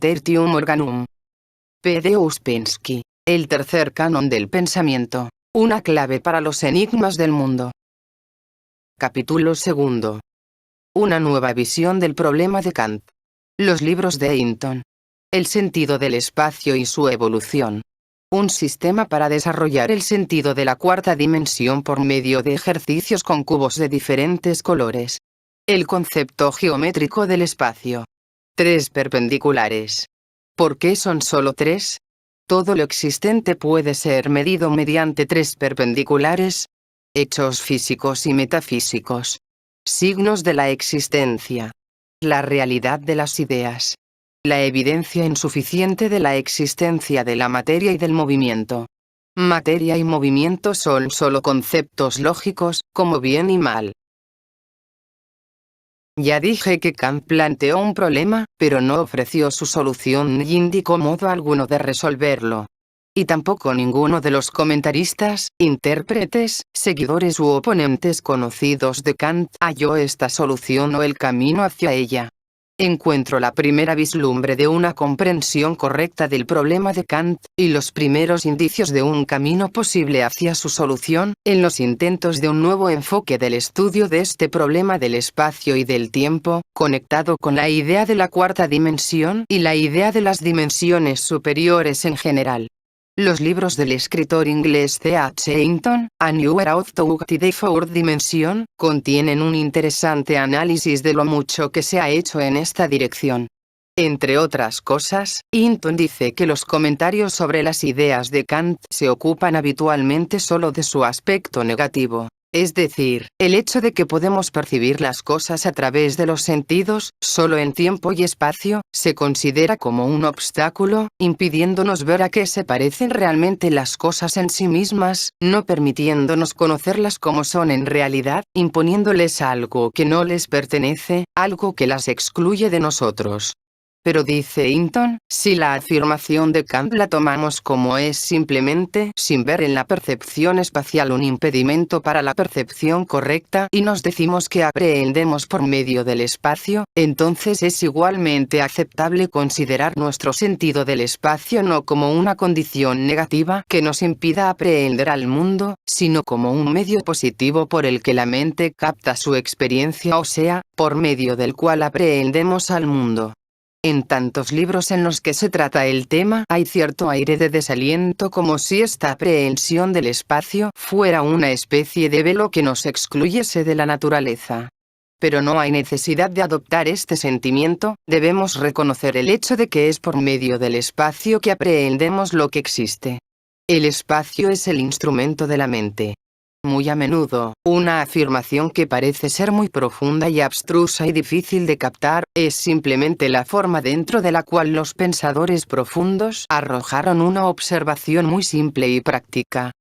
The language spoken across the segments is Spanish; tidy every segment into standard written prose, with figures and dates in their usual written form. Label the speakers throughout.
Speaker 1: Tertium Organum. P. de Ouspensky. El tercer canon del pensamiento. Una clave para los enigmas del mundo. Capítulo 2. Una nueva visión del problema de Kant. Los libros de Hinton. El sentido del espacio y su evolución. Un sistema para desarrollar el sentido de la cuarta dimensión por medio de ejercicios con cubos de diferentes colores. El concepto geométrico del espacio. 3 perpendiculares. ¿Por qué son solo 3? Todo lo existente puede ser medido mediante 3 perpendiculares. Hechos físicos y metafísicos. Signos de la existencia. La realidad de las ideas. La evidencia insuficiente de la existencia de la materia y del movimiento. Materia y movimiento son solo conceptos lógicos, como bien y mal. Ya dije que Kant planteó un problema, pero no ofreció su solución ni indicó modo alguno de resolverlo. Y tampoco ninguno de los comentaristas, intérpretes, seguidores u oponentes conocidos de Kant halló esta solución o el camino hacia ella. Encuentro la primera vislumbre de una comprensión correcta del problema de Kant, y los primeros indicios de un camino posible hacia su solución, en los intentos de un nuevo enfoque del estudio de este problema del espacio y del tiempo, conectado con la idea de la cuarta dimensión y la idea de las dimensiones superiores en general. Los libros del escritor inglés C. H. Hinton, A New Era of Thought y The Fourth Dimension, contienen un interesante análisis de lo mucho que se ha hecho en esta dirección. Entre otras cosas, Hinton dice que los comentarios sobre las ideas de Kant se ocupan habitualmente solo de su aspecto negativo. Es decir, el hecho de que podemos percibir las cosas a través de los sentidos, solo en tiempo y espacio, se considera como un obstáculo, impidiéndonos ver a qué se parecen realmente las cosas en sí mismas, no permitiéndonos conocerlas como son en realidad, imponiéndoles algo que no les pertenece, algo que las excluye de nosotros. Pero dice Hinton, si la afirmación de Kant la tomamos como es simplemente sin ver en la percepción espacial un impedimento para la percepción correcta y nos decimos que aprehendemos por medio del espacio, entonces es igualmente aceptable considerar nuestro sentido del espacio no como una condición negativa que nos impida aprehender al mundo, sino como un medio positivo por el que la mente capta su experiencia, o sea, por medio del cual aprehendemos al mundo. En tantos libros en los que se trata el tema hay cierto aire de desaliento, como si esta aprehensión del espacio fuera una especie de velo que nos excluyese de la naturaleza. Pero no hay necesidad de adoptar este sentimiento, debemos reconocer el hecho de que es por medio del espacio que aprehendemos lo que existe. El espacio es el instrumento de la mente. Muy a menudo, una afirmación que parece ser muy profunda y abstrusa y difícil de captar, es simplemente la forma dentro de la cual los pensadores profundos arrojaron una observación muy simple y práctica.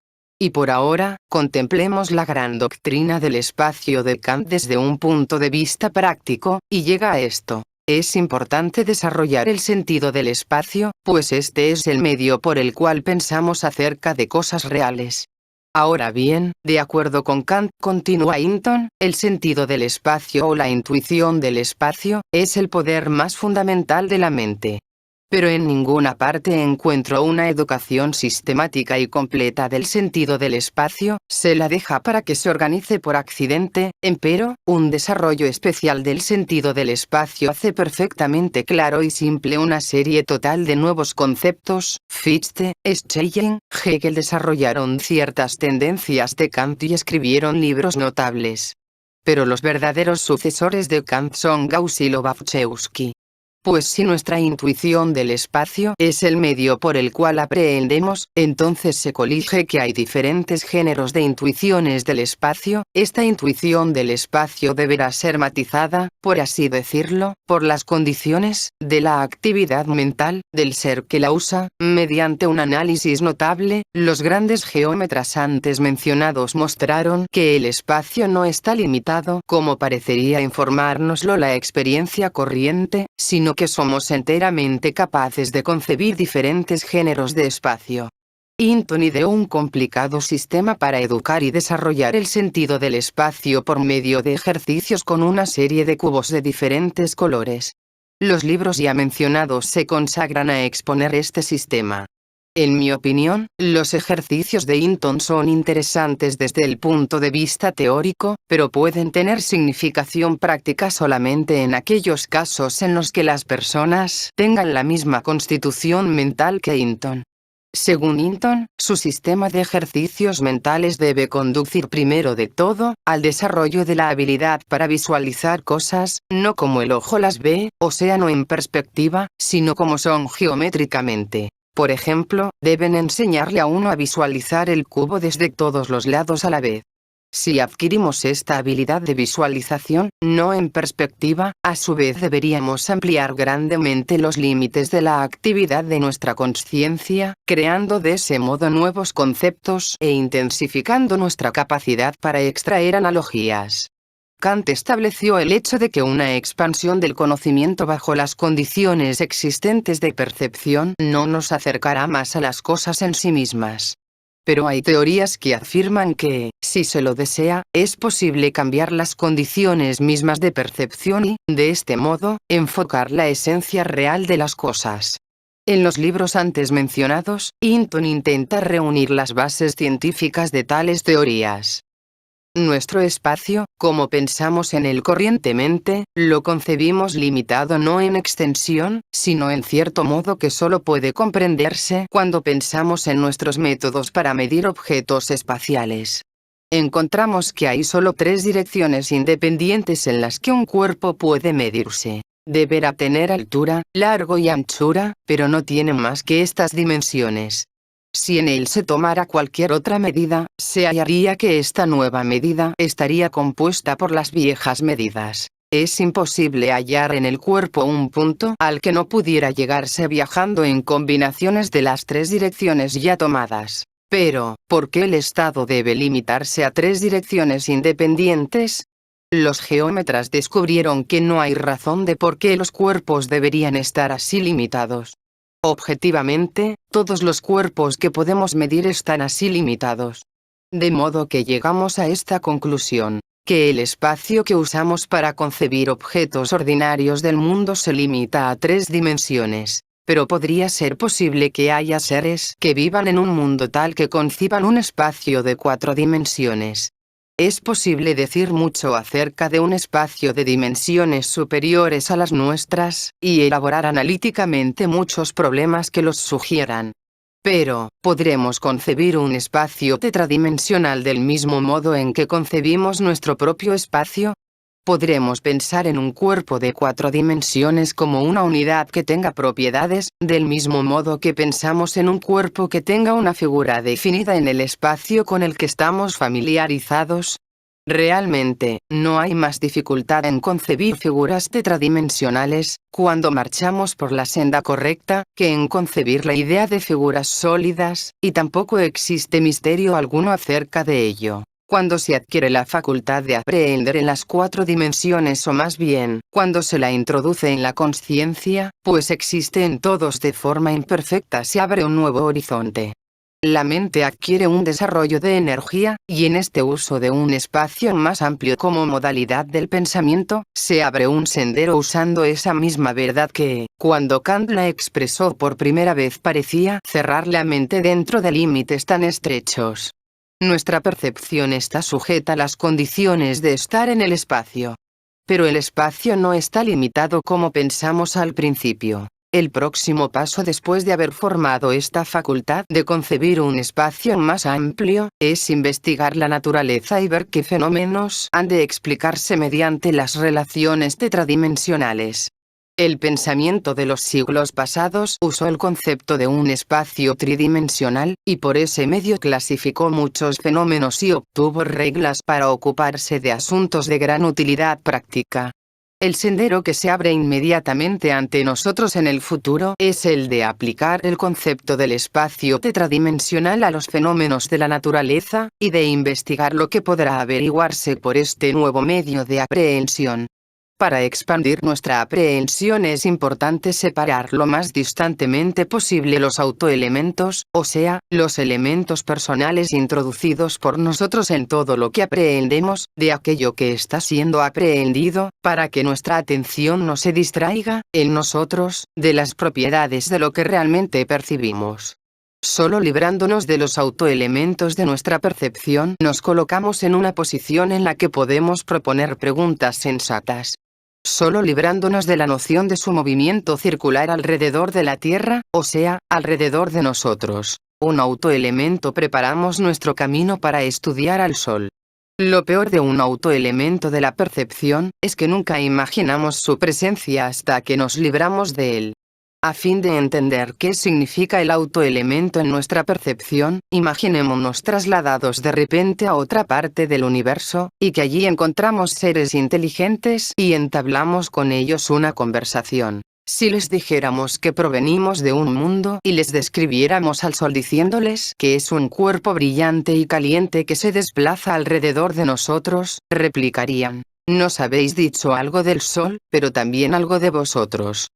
Speaker 1: Y por ahora, contemplemos la gran doctrina del espacio de Kant desde un punto de vista práctico, y llega a esto. Es importante desarrollar el sentido del espacio, pues este es el medio por el cual pensamos acerca de cosas reales. Ahora bien, de acuerdo con Kant, continúa Hinton, el sentido del espacio o la intuición del espacio, es el poder más fundamental de la mente. Pero en ninguna parte encuentro una educación sistemática y completa del sentido del espacio, se la deja para que se organice por accidente, empero, un desarrollo especial del sentido del espacio hace perfectamente claro y simple una serie total de nuevos conceptos. Fichte, Schelling, Hegel desarrollaron ciertas tendencias de Kant y escribieron libros notables. Pero los verdaderos sucesores de Kant son Gauss y Lobachevsky. Pues si nuestra intuición del espacio es el medio por el cual aprehendemos, entonces se colige que hay diferentes géneros de intuiciones del espacio. Esta intuición del espacio deberá ser matizada, por así decirlo, por las condiciones de la actividad mental del ser que la usa, mediante un análisis notable. Los grandes geómetras antes mencionados mostraron que el espacio no está limitado, como parecería informárnoslo la experiencia corriente, sino que somos enteramente capaces de concebir diferentes géneros de espacio. Hinton ideó un complicado sistema para educar y desarrollar el sentido del espacio por medio de ejercicios con una serie de cubos de diferentes colores. Los libros ya mencionados se consagran a exponer este sistema. En mi opinión, los ejercicios de Hinton son interesantes desde el punto de vista teórico, pero pueden tener significación práctica solamente en aquellos casos en los que las personas tengan la misma constitución mental que Hinton. Según Hinton, su sistema de ejercicios mentales debe conducir primero de todo, al desarrollo de la habilidad para visualizar cosas, no como el ojo las ve, o sea no en perspectiva, sino como son geométricamente. Por ejemplo, deben enseñarle a uno a visualizar el cubo desde todos los lados a la vez. Si adquirimos esta habilidad de visualización, no en perspectiva, a su vez deberíamos ampliar grandemente los límites de la actividad de nuestra consciencia, creando de ese modo nuevos conceptos e intensificando nuestra capacidad para extraer analogías. Kant estableció el hecho de que una expansión del conocimiento bajo las condiciones existentes de percepción no nos acercará más a las cosas en sí mismas. Pero hay teorías que afirman que, si se lo desea, es posible cambiar las condiciones mismas de percepción y, de este modo, enfocar la esencia real de las cosas. En los libros antes mencionados, Hinton intenta reunir las bases científicas de tales teorías. Nuestro espacio, como pensamos en él corrientemente, lo concebimos limitado no en extensión, sino en cierto modo que solo puede comprenderse cuando pensamos en nuestros métodos para medir objetos espaciales. Encontramos que hay solo 3 direcciones independientes en las que un cuerpo puede medirse. Deberá tener altura, largo y anchura, pero no tiene más que estas dimensiones. Si en él se tomara cualquier otra medida, se hallaría que esta nueva medida estaría compuesta por las viejas medidas. Es imposible hallar en el cuerpo un punto al que no pudiera llegarse viajando en combinaciones de las 3 direcciones ya tomadas. Pero, ¿por qué el estado debe limitarse a 3 direcciones independientes? Los geómetras descubrieron que no hay razón de por qué los cuerpos deberían estar así limitados. Objetivamente, todos los cuerpos que podemos medir están así limitados. De modo que llegamos a esta conclusión, que el espacio que usamos para concebir objetos ordinarios del mundo se limita a 3 dimensiones. Pero podría ser posible que haya seres que vivan en un mundo tal que conciban un espacio de 4 dimensiones. Es posible decir mucho acerca de un espacio de dimensiones superiores a las nuestras, y elaborar analíticamente muchos problemas que los sugieran. Pero, ¿podremos concebir un espacio tetradimensional del mismo modo en que concebimos nuestro propio espacio? Podremos pensar en un cuerpo de 4 dimensiones como una unidad que tenga propiedades, del mismo modo que pensamos en un cuerpo que tenga una figura definida en el espacio con el que estamos familiarizados. Realmente, no hay más dificultad en concebir figuras tetradimensionales, cuando marchamos por la senda correcta, que en concebir la idea de figuras sólidas, y tampoco existe misterio alguno acerca de ello. Cuando se adquiere la facultad de aprehender en las 4 dimensiones o más bien, cuando se la introduce en la consciencia, pues existe en todos de forma imperfecta, se abre un nuevo horizonte. La mente adquiere un desarrollo de energía, y en este uso de un espacio más amplio como modalidad del pensamiento, se abre un sendero usando esa misma verdad que, cuando Kant la expresó por primera vez, parecía cerrar la mente dentro de límites tan estrechos. Nuestra percepción está sujeta a las condiciones de estar en el espacio. Pero el espacio no está limitado como pensamos al principio. El próximo paso después de haber formado esta facultad de concebir un espacio más amplio, es investigar la naturaleza y ver qué fenómenos han de explicarse mediante las relaciones tetradimensionales. El pensamiento de los siglos pasados usó el concepto de un espacio tridimensional, y por ese medio clasificó muchos fenómenos y obtuvo reglas para ocuparse de asuntos de gran utilidad práctica. El sendero que se abre inmediatamente ante nosotros en el futuro es el de aplicar el concepto del espacio tetradimensional a los fenómenos de la naturaleza, y de investigar lo que podrá averiguarse por este nuevo medio de aprehensión. Para expandir nuestra aprehensión es importante separar lo más distantemente posible los autoelementos, o sea, los elementos personales introducidos por nosotros en todo lo que aprehendemos, de aquello que está siendo aprehendido, para que nuestra atención no se distraiga, en nosotros, de las propiedades de lo que realmente percibimos. Solo librándonos de los autoelementos de nuestra percepción nos colocamos en una posición en la que podemos proponer preguntas sensatas. Solo librándonos de la noción de su movimiento circular alrededor de la Tierra, o sea, alrededor de nosotros, un autoelemento, preparamos nuestro camino para estudiar al Sol. Lo peor de un autoelemento de la percepción es que nunca imaginamos su presencia hasta que nos libramos de él. A fin de entender qué significa el autoelemento en nuestra percepción, imaginémonos trasladados de repente a otra parte del universo, y que allí encontramos seres inteligentes y entablamos con ellos una conversación. Si les dijéramos que provenimos de un mundo y les describiéramos al Sol diciéndoles que es un cuerpo brillante y caliente que se desplaza alrededor de nosotros, replicarían: nos habéis dicho algo del Sol, pero también algo de vosotros.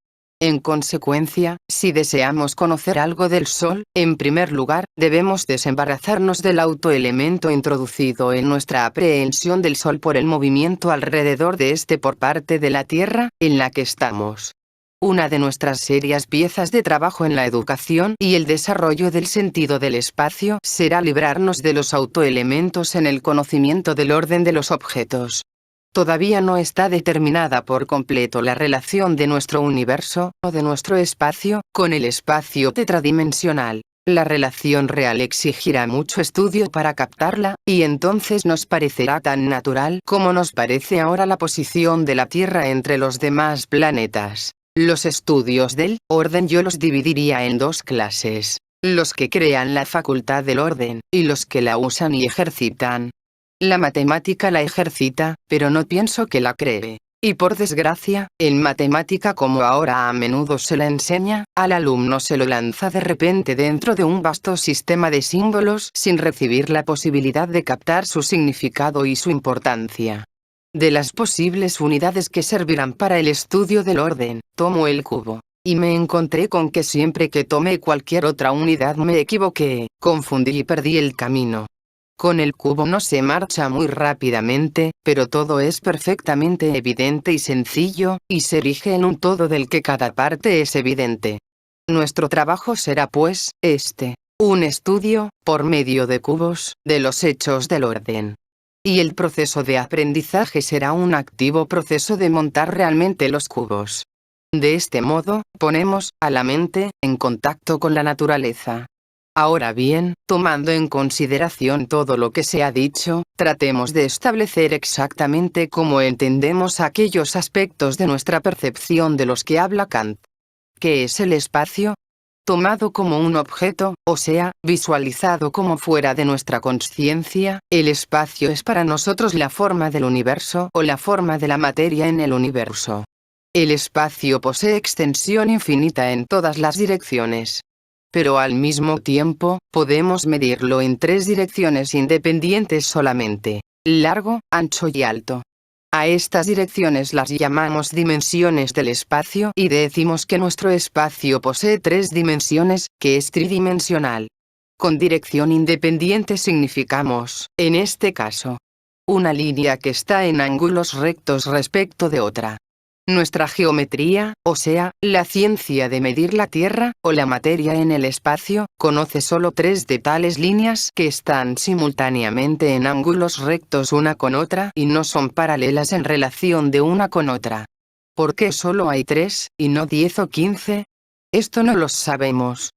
Speaker 1: En consecuencia, si deseamos conocer algo del Sol, en primer lugar, debemos desembarazarnos del autoelemento introducido en nuestra aprehensión del Sol por el movimiento alrededor de este por parte de la Tierra, en la que estamos. Una de nuestras serias piezas de trabajo en la educación y el desarrollo del sentido del espacio será librarnos de los autoelementos en el conocimiento del orden de los objetos. Todavía no está determinada por completo la relación de nuestro universo, o de nuestro espacio, con el espacio tetradimensional. La relación real exigirá mucho estudio para captarla, y entonces nos parecerá tan natural como nos parece ahora la posición de la Tierra entre los demás planetas. Los estudios del orden yo los dividiría en dos clases: los que crean la facultad del orden, y los que la usan y ejercitan. La matemática la ejercita, pero no pienso que la cree. Y por desgracia, en matemática, como ahora a menudo se la enseña, al alumno se lo lanza de repente dentro de un vasto sistema de símbolos sin recibir la posibilidad de captar su significado y su importancia. De las posibles unidades que servirán para el estudio del orden, tomo el cubo. Y me encontré con que siempre que tomé cualquier otra unidad me equivoqué, confundí y perdí el camino. Con el cubo no se marcha muy rápidamente, pero todo es perfectamente evidente y sencillo, y se erige en un todo del que cada parte es evidente. Nuestro trabajo será pues, un estudio, por medio de cubos, de los hechos del orden. Y el proceso de aprendizaje será un activo proceso de montar realmente los cubos. De este modo, ponemos a la mente en contacto con la naturaleza. Ahora bien, tomando en consideración todo lo que se ha dicho, tratemos de establecer exactamente cómo entendemos aquellos aspectos de nuestra percepción de los que habla Kant. ¿Qué es el espacio? Tomado como un objeto, o sea, visualizado como fuera de nuestra consciencia, el espacio es para nosotros la forma del universo o la forma de la materia en el universo. El espacio posee extensión infinita en todas las direcciones. Pero al mismo tiempo, podemos medirlo en tres direcciones independientes solamente: largo, ancho y alto. A estas direcciones las llamamos dimensiones del espacio y decimos que nuestro espacio posee tres dimensiones, que es tridimensional. Con dirección independiente significamos, en este caso, una línea que está en ángulos rectos respecto de otra. Nuestra geometría, o sea, la ciencia de medir la Tierra, o la materia en el espacio, conoce solo tres de tales líneas que están simultáneamente en ángulos rectos una con otra y no son paralelas en relación de una con otra. ¿Por qué solo hay 3, y no 10 o 15? Esto no lo sabemos.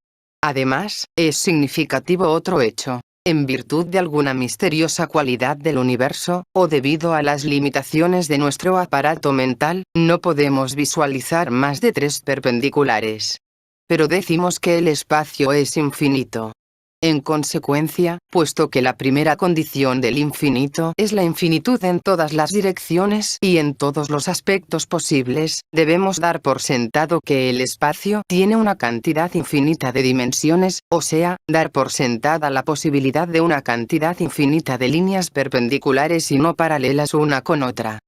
Speaker 1: Además, es significativo otro hecho. En virtud de alguna misteriosa cualidad del universo, o debido a las limitaciones de nuestro aparato mental, no podemos visualizar más de 3 perpendiculares. Pero decimos que el espacio es infinito. En consecuencia, puesto que la primera condición del infinito es la infinitud en todas las direcciones y en todos los aspectos posibles, debemos dar por sentado que el espacio tiene una cantidad infinita de dimensiones, o sea, dar por sentada la posibilidad de una cantidad infinita de líneas perpendiculares y no paralelas una con otra.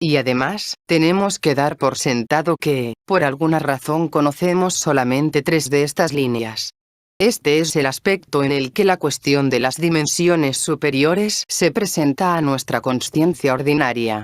Speaker 1: Y además, tenemos que dar por sentado que, por alguna razón conocemos solamente 3 de estas líneas. Este es el aspecto en el que la cuestión de las dimensiones superiores se presenta a nuestra consciencia ordinaria.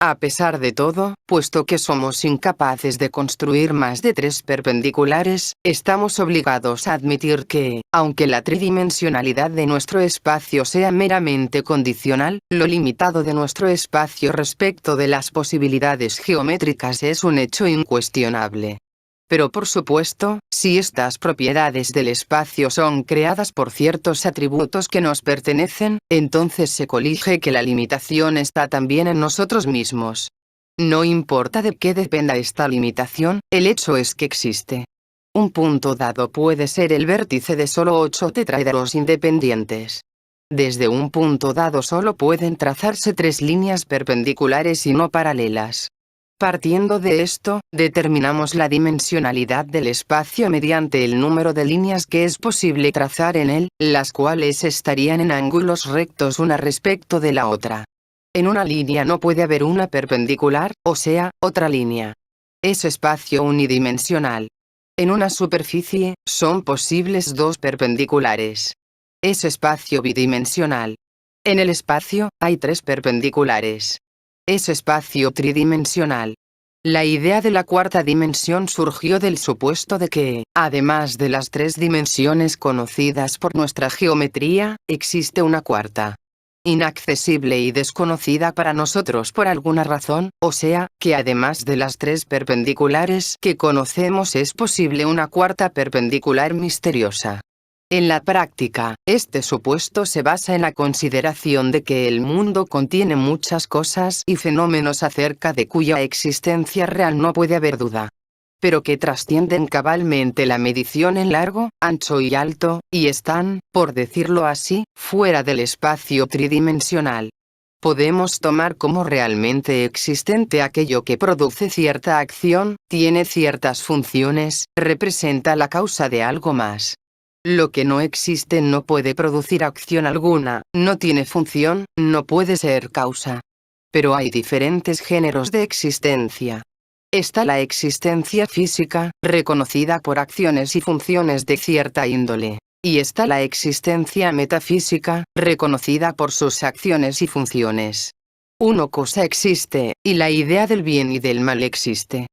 Speaker 1: A pesar de todo, puesto que somos incapaces de construir más de 3 perpendiculares, estamos obligados a admitir que, aunque la tridimensionalidad de nuestro espacio sea meramente condicional, lo limitado de nuestro espacio respecto de las posibilidades geométricas es un hecho incuestionable. Pero por supuesto, si estas propiedades del espacio son creadas por ciertos atributos que nos pertenecen, entonces se colige que la limitación está también en nosotros mismos. No importa de qué dependa esta limitación, el hecho es que existe. Un punto dado puede ser el vértice de solo 8 tetraedros independientes. Desde un punto dado solo pueden trazarse 3 líneas perpendiculares y no paralelas. Partiendo de esto, determinamos la dimensionalidad del espacio mediante el número de líneas que es posible trazar en él, las cuales estarían en ángulos rectos una respecto de la otra. En una línea no puede haber una perpendicular, o sea, otra línea. Es espacio unidimensional. En una superficie, son posibles 2 perpendiculares. Es espacio bidimensional. En el espacio, hay 3 perpendiculares. Es espacio tridimensional. La idea de la cuarta dimensión surgió del supuesto de que, además de las 3 dimensiones conocidas por nuestra geometría, existe una cuarta. Inaccesible y desconocida para nosotros por alguna razón, o sea, que además de las 3 perpendiculares que conocemos es posible una cuarta perpendicular misteriosa. En la práctica, este supuesto se basa en la consideración de que el mundo contiene muchas cosas y fenómenos acerca de cuya existencia real no puede haber duda, pero que trascienden cabalmente la medición en largo, ancho y alto, y están, por decirlo así, fuera del espacio tridimensional. Podemos tomar como realmente existente aquello que produce cierta acción, tiene ciertas funciones, representa la causa de algo más. Lo que no existe no puede producir acción alguna, no tiene función, no puede ser causa. Pero hay diferentes géneros de existencia. Está la existencia física, reconocida por acciones y funciones de cierta índole. Y está la existencia metafísica, reconocida por sus acciones y funciones. Una cosa existe, y la idea del bien y del mal existe.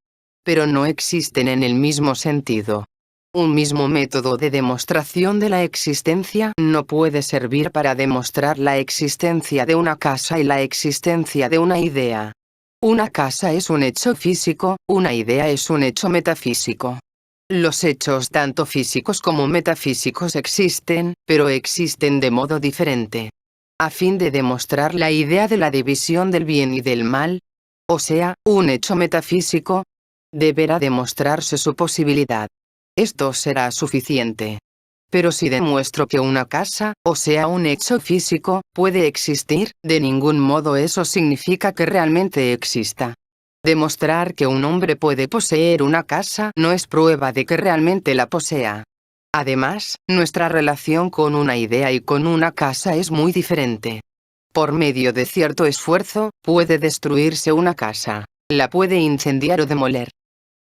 Speaker 1: Pero no existen en el mismo sentido. Un mismo método de demostración de la existencia no puede servir para demostrar la existencia de una casa y la existencia de una idea. Una casa es un hecho físico, una idea es un hecho metafísico. Los hechos tanto físicos como metafísicos existen, pero existen de modo diferente. A fin de demostrar la idea de la división del bien y del mal, o sea, un hecho metafísico, deberá demostrarse su posibilidad. Esto será suficiente. Pero si demuestro que una casa, o sea un hecho físico, puede existir, de ningún modo eso significa que realmente exista. Demostrar que un hombre puede poseer una casa no es prueba de que realmente la posea. Además, nuestra relación con una idea y con una casa es muy diferente. Por medio de cierto esfuerzo, puede destruirse una casa. La puede incendiar o demoler.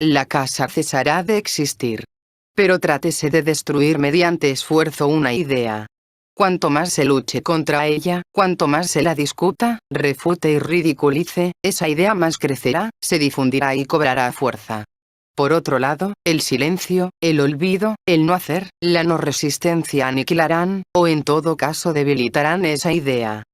Speaker 1: La casa cesará de existir. Pero trátese de destruir mediante esfuerzo una idea. Cuanto más se luche contra ella, cuanto más se la discuta, refute y ridiculice, esa idea más crecerá, se difundirá y cobrará fuerza. Por otro lado, el silencio, el olvido, el no hacer, la no resistencia aniquilarán, o en todo caso debilitarán esa idea.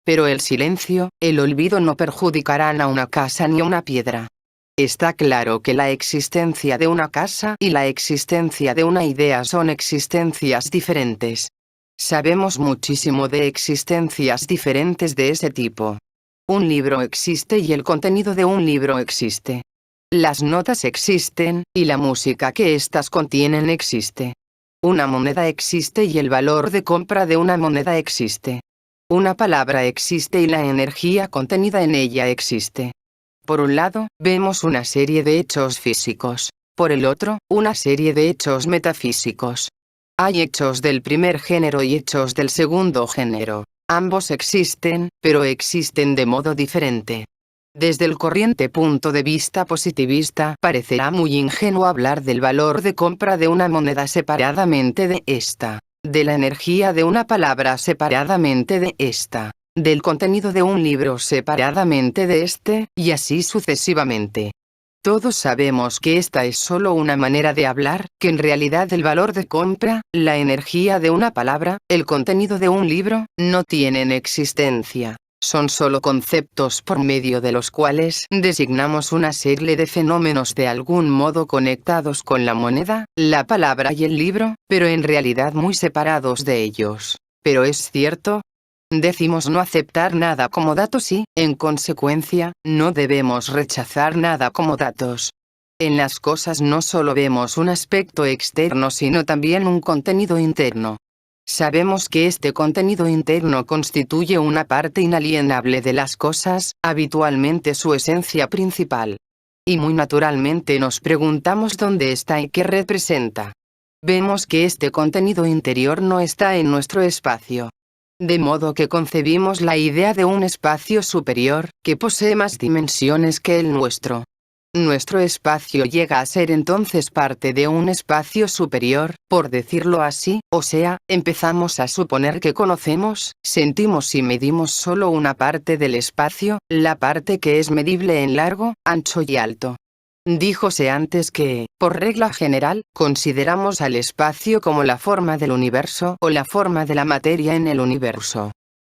Speaker 1: Pero el silencio, el olvido no perjudicarán a una casa ni a una piedra. Está claro que la existencia de una casa y la existencia de una idea son existencias diferentes. Sabemos muchísimo de existencias diferentes de ese tipo. Un libro existe y el contenido de un libro existe. Las notas existen, y la música que éstas contienen existe. Una moneda existe y el valor de compra de una moneda existe. Una palabra existe y la energía contenida en ella existe. Por un lado, vemos una serie de hechos físicos. Por el otro, una serie de hechos metafísicos. Hay hechos del primer género y hechos del segundo género. Ambos existen, pero existen de modo diferente. Desde el corriente punto de vista positivista, parecerá muy ingenuo hablar del valor de compra de una moneda separadamente de esta, de la energía de una palabra separadamente de esta, del contenido de un libro separadamente de este, y así sucesivamente. Todos sabemos que esta es solo una manera de hablar, que en realidad el valor de compra, la energía de una palabra, el contenido de un libro, no tienen existencia. Son solo conceptos por medio de los cuales designamos una serie de fenómenos de algún modo conectados con la moneda, la palabra y el libro, pero en realidad muy separados de ellos. ¿Pero es cierto? Decimos no aceptar nada como datos y, en consecuencia, no debemos rechazar nada como datos. En las cosas no solo vemos un aspecto externo sino también un contenido interno. Sabemos que este contenido interno constituye una parte inalienable de las cosas, habitualmente su esencia principal. Y muy naturalmente nos preguntamos dónde está y qué representa. Vemos que este contenido interior no está en nuestro espacio. De modo que concebimos la idea de un espacio superior, que posee más dimensiones que el nuestro. Nuestro espacio llega a ser entonces parte de un espacio superior, por decirlo así, o sea, empezamos a suponer que conocemos, sentimos y medimos solo una parte del espacio, la parte que es medible en largo, ancho y alto. Díjose antes que, por regla general, consideramos al espacio como la forma del universo o la forma de la materia en el universo.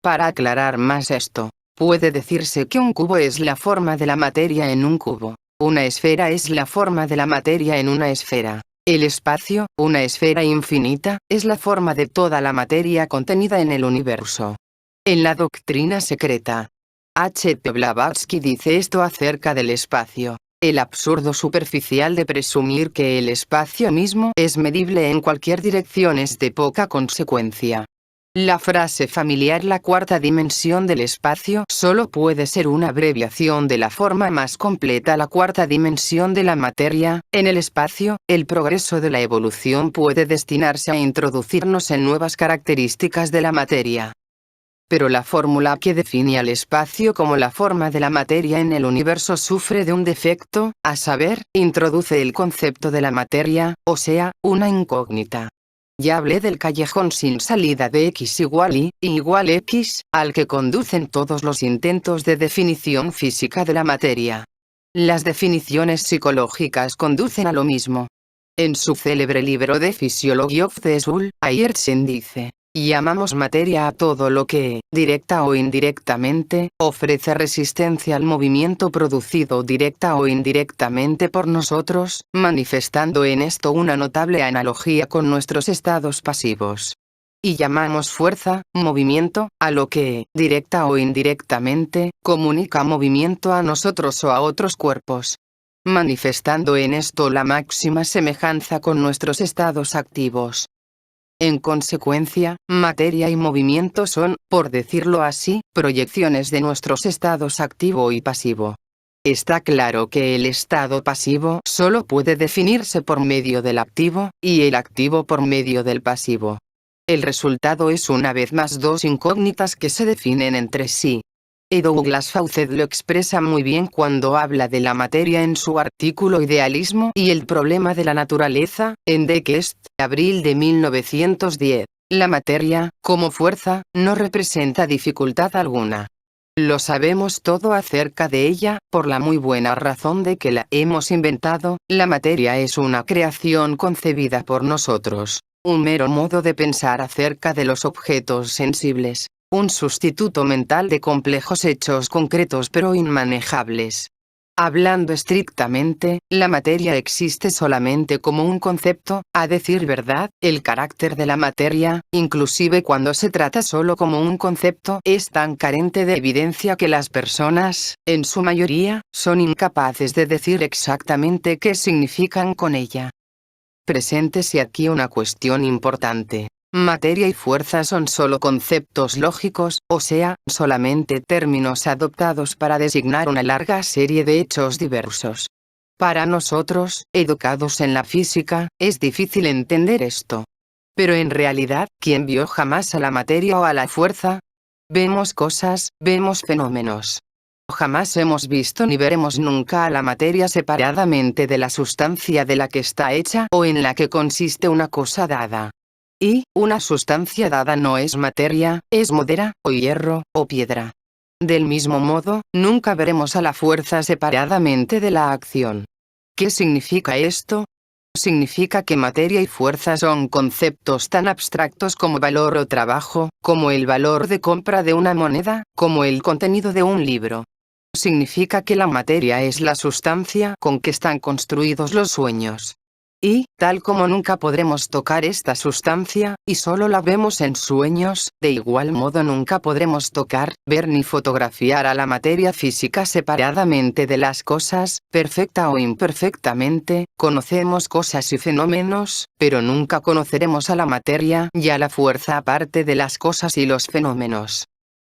Speaker 1: Para aclarar más esto, puede decirse que un cubo es la forma de la materia en un cubo. Una esfera es la forma de la materia en una esfera. El espacio, una esfera infinita, es la forma de toda la materia contenida en el universo. En la doctrina secreta, H. P. Blavatsky dice esto acerca del espacio. El absurdo superficial de presumir que el espacio mismo es medible en cualquier dirección es de poca consecuencia. La frase familiar la cuarta dimensión del espacio solo puede ser una abreviación de la forma más completa la cuarta dimensión de la materia. En el espacio, el progreso de la evolución puede destinarse a introducirnos en nuevas características de la materia. Pero la fórmula que define al espacio como la forma de la materia en el universo sufre de un defecto, a saber, introduce el concepto de la materia, o sea, una incógnita. Ya hablé del callejón sin salida de x igual y igual x, al que conducen todos los intentos de definición física de la materia. Las definiciones psicológicas conducen a lo mismo. En su célebre libro de Physiology of the Soul, Ayersen dice: llamamos materia a todo lo que, directa o indirectamente, ofrece resistencia al movimiento producido directa o indirectamente por nosotros, manifestando en esto una notable analogía con nuestros estados pasivos. Y llamamos fuerza, movimiento, a lo que, directa o indirectamente, comunica movimiento a nosotros o a otros cuerpos, manifestando en esto la máxima semejanza con nuestros estados activos. En consecuencia, materia y movimiento son, por decirlo así, proyecciones de nuestros estados activo y pasivo. Está claro que el estado pasivo solo puede definirse por medio del activo, y el activo por medio del pasivo. El resultado es una vez más dos incógnitas que se definen entre sí. Douglas Fawcett lo expresa muy bien cuando habla de la materia en su artículo Idealismo y el problema de la naturaleza, en The Quest, abril de 1910. La materia, como fuerza, no representa dificultad alguna. Lo sabemos todo acerca de ella, por la muy buena razón de que la hemos inventado. La materia es una creación concebida por nosotros, un mero modo de pensar acerca de los objetos sensibles. Un sustituto mental de complejos hechos concretos pero inmanejables. Hablando estrictamente, la materia existe solamente como un concepto, a decir verdad, el carácter de la materia, inclusive cuando se trata solo como un concepto, es tan carente de evidencia que las personas, en su mayoría, son incapaces de decir exactamente qué significan con ella. Preséntese aquí una cuestión importante. Materia y fuerza son solo conceptos lógicos, o sea, solamente términos adoptados para designar una larga serie de hechos diversos. Para nosotros, educados en la física, es difícil entender esto. Pero en realidad, ¿quién vio jamás a la materia o a la fuerza? Vemos cosas, vemos fenómenos. Jamás hemos visto ni veremos nunca a la materia separadamente de la sustancia de la que está hecha o en la que consiste una cosa dada. Y, una sustancia dada no es materia, es madera, o hierro, o piedra. Del mismo modo, nunca veremos a la fuerza separadamente de la acción. ¿Qué significa esto? Significa que materia y fuerza son conceptos tan abstractos como valor o trabajo, como el valor de compra de una moneda, como el contenido de un libro. Significa que la materia es la sustancia con que están construidos los sueños. Y, tal como nunca podremos tocar esta sustancia, y solo la vemos en sueños, de igual modo nunca podremos tocar, ver ni fotografiar a la materia física separadamente de las cosas, perfecta o imperfectamente. Conocemos cosas y fenómenos, pero nunca conoceremos a la materia y a la fuerza aparte de las cosas y los fenómenos.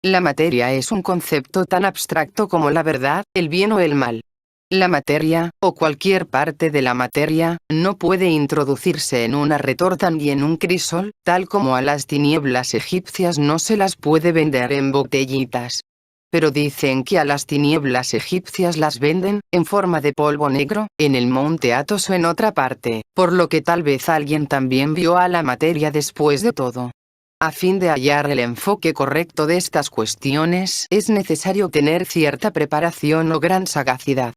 Speaker 1: La materia es un concepto tan abstracto como la verdad, el bien o el mal. La materia, o cualquier parte de la materia, no puede introducirse en una retorta ni en un crisol, tal como a las tinieblas egipcias no se las puede vender en botellitas. Pero dicen que a las tinieblas egipcias las venden, en forma de polvo negro, en el monte Athos o en otra parte, por lo que tal vez alguien también vio a la materia después de todo. A fin de hallar el enfoque correcto de estas cuestiones, es necesario tener cierta preparación o gran sagacidad.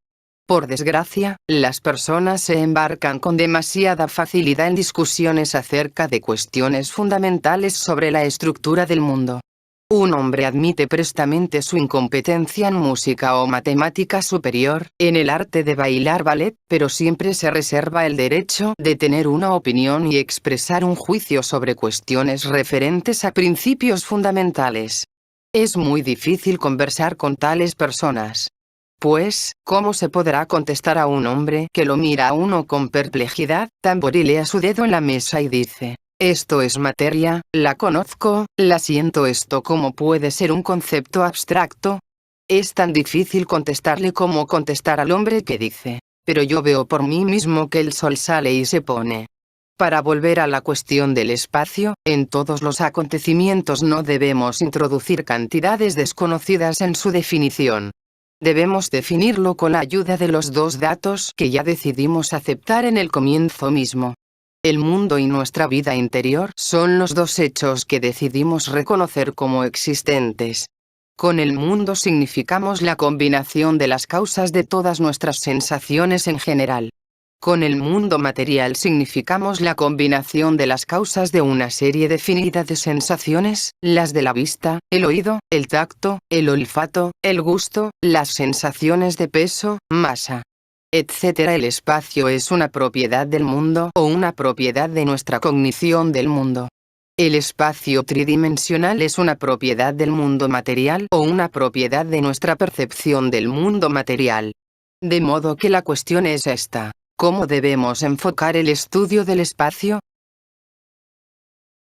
Speaker 1: Por desgracia, las personas se embarcan con demasiada facilidad en discusiones acerca de cuestiones fundamentales sobre la estructura del mundo. Un hombre admite prestamente su incompetencia en música o matemática superior, en el arte de bailar ballet, pero siempre se reserva el derecho de tener una opinión y expresar un juicio sobre cuestiones referentes a principios fundamentales. Es muy difícil conversar con tales personas. Pues, ¿cómo se podrá contestar a un hombre que lo mira a uno con perplejidad, tamborilea su dedo en la mesa y dice: esto es materia, la conozco, la siento? ¿Esto cómo puede ser un concepto abstracto? Es tan difícil contestarle como contestar al hombre que dice: pero yo veo por mí mismo que el sol sale y se pone. Para volver a la cuestión del espacio, en todos los acontecimientos no debemos introducir cantidades desconocidas en su definición. Debemos definirlo con la ayuda de los dos datos que ya decidimos aceptar en el comienzo mismo. El mundo y nuestra vida interior son los dos hechos que decidimos reconocer como existentes. Con el mundo significamos la combinación de las causas de todas nuestras sensaciones en general. Con el mundo material significamos la combinación de las causas de una serie definida de sensaciones, las de la vista, el oído, el tacto, el olfato, el gusto, las sensaciones de peso, masa, etc. El espacio es una propiedad del mundo o una propiedad de nuestra cognición del mundo. El espacio tridimensional es una propiedad del mundo material o una propiedad de nuestra percepción del mundo material. De modo que la cuestión es esta: ¿cómo debemos enfocar el estudio del espacio?